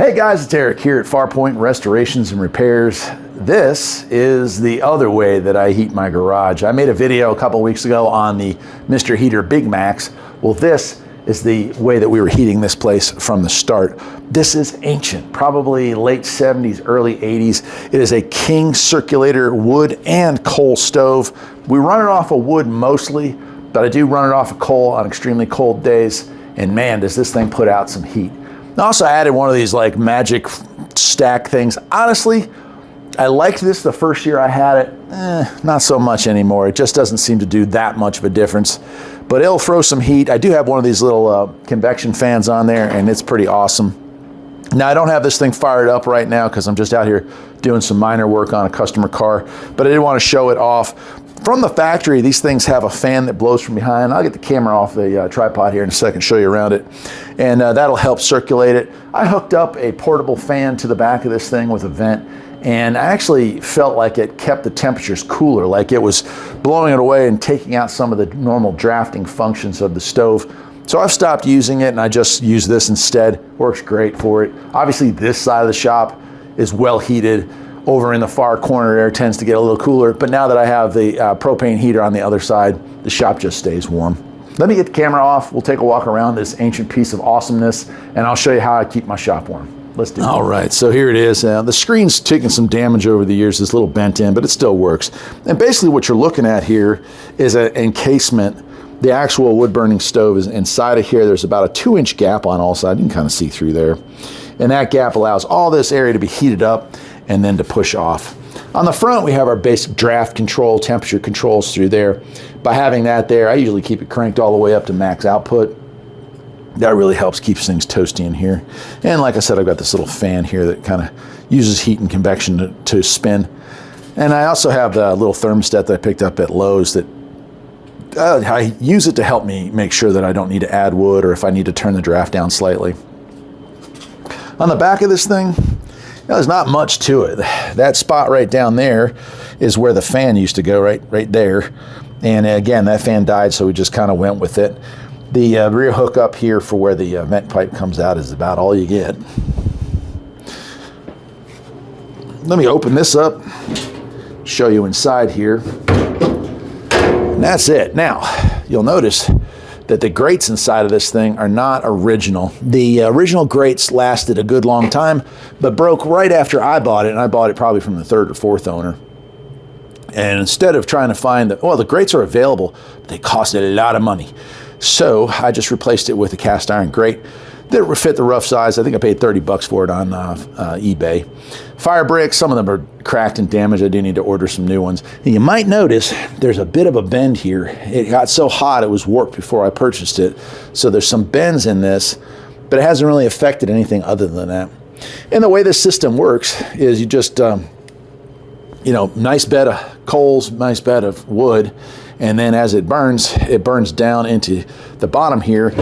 Hey guys, it's Eric here at Farpoint Restorations and Repairs. This is the other way that I heat my garage. I made a video a couple weeks ago on the Mr. Heater Big Max. Well, this is the way that we were heating this place from the start. This is ancient, probably late 70s, early 80s. It is a King Circulator Wood and coal stove. We run it off of wood mostly, but I do run it off of coal on extremely cold days. And man, does this thing put out some heat. I also added one of these like magic stack things. Honestly, I liked this the first year I had it. Not so much anymore. It just doesn't seem to do that much of a difference. But it'll throw some heat. I do have one of these little convection fans on there, and it's pretty awesome. Now, I don't have this thing fired up right now because I'm just out here doing some minor work on a customer car, but I did want to show it off. From the factory, these things have a fan that blows from behind. I'll get the camera off the tripod here in a second, show you around it, and that'll help circulate it. I hooked up a portable fan to the back of this thing with a vent, and I actually felt like it kept the temperatures cooler, like it was blowing it away and taking out some of the normal drafting functions of the stove. So I've stopped using it and I just use this instead. Works great for it. Obviously this side of the shop is well heated. Over in the far corner there tends to get a little cooler, but now that I have the propane heater on the other side, the shop just stays warm. Let me get the camera off. We'll take a walk around this ancient piece of awesomeness and I'll show you how I keep my shop warm. Let's do it. All right, so here it is. The screen's taken some damage over the years. It's a little bent in, but it still works. And basically what you're looking at here is an encasement. The actual wood burning stove is inside of here. There's about a 2-inch gap on all sides. You can kind of see through there. And that gap allows all this area to be heated up and then to push off. On the front, we have our basic draft control, temperature controls through there. By having that there, I usually keep it cranked all the way up to max output. That really helps keep things toasty in here. And like I said, I've got this little fan here that kind of uses heat and convection to spin. And I also have the little thermostat that I picked up at Lowe's that I use it to help me make sure that I don't need to add wood or if I need to turn the draft down slightly. On the back of this thing, there's not much to it. That spot right down there is where the fan used to go, right there. And again, that fan died, so we just kind of went with it. The rear hook up here for where the vent pipe comes out is about all you get. Let me open this up, show you inside here. And that's it. Now, you'll notice that the grates inside of this thing are not original. The original grates lasted a good long time, but broke right after I bought it, and I bought it probably from the third or fourth owner. And instead of trying to find the grates are available, but they cost a lot of money. So I just replaced it with a cast iron grate that would fit the rough size. I think I paid 30 bucks for it on eBay. Fire bricks, some of them are cracked and damaged. I do need to order some new ones. And you might notice there's a bit of a bend here. It got so hot it was warped before I purchased it. So there's some bends in this, but it hasn't really affected anything other than that. And the way this system works is you just, nice bed of coals, nice bed of wood, and then as it burns down into the bottom here,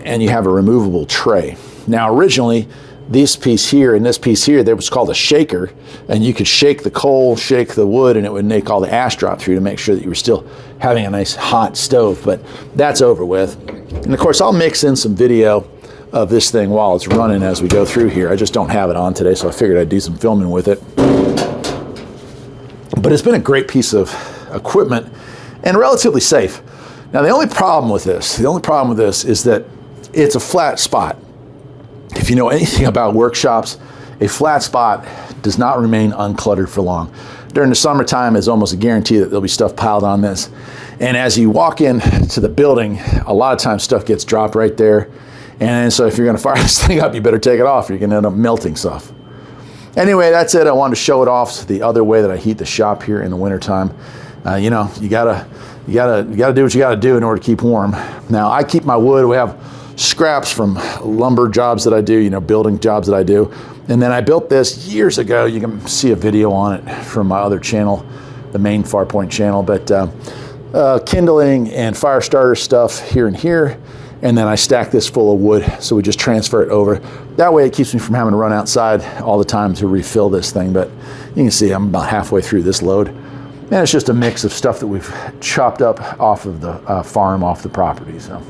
and you have a removable tray. Now originally, this piece here and this piece here, that was called a shaker, and you could shake the coal, shake the wood, and it would make all the ash drop through to make sure that you were still having a nice hot stove, but that's over with. And of course, I'll mix in some video of this thing while it's running as we go through here. I just don't have it on today, so I figured I'd do some filming with it. But it's been a great piece of equipment and relatively safe. Now, the only problem with this is that it's a flat spot. If you know anything about workshops, a flat spot does not remain uncluttered for long. During the summertime, it's almost a guarantee that there'll be stuff piled on this. And as you walk into the building, a lot of times stuff gets dropped right there. And so if you're gonna fire this thing up, you better take it off or you're gonna end up melting stuff. Anyway, that's it. I wanted to show it off the other way that I heat the shop here in the wintertime. You gotta do what you gotta do in order to keep warm. Now, I keep my wood. We have scraps from lumber jobs that I do, building jobs that I do. And then I built this years ago. You can see a video on it from my other channel, the main Farpoint channel, but kindling and fire starter stuff here and here. And then I stack this full of wood, so we just transfer it over. That way it keeps me from having to run outside all the time to refill this thing. But you can see I'm about halfway through this load. And it's just a mix of stuff that we've chopped up off of the farm, off the property. So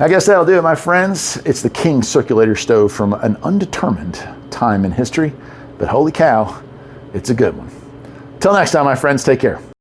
I guess that'll do it, my friends. It's the King Circulator stove from an undetermined time in history, but holy cow, it's a good one. Till next time, my friends, take care.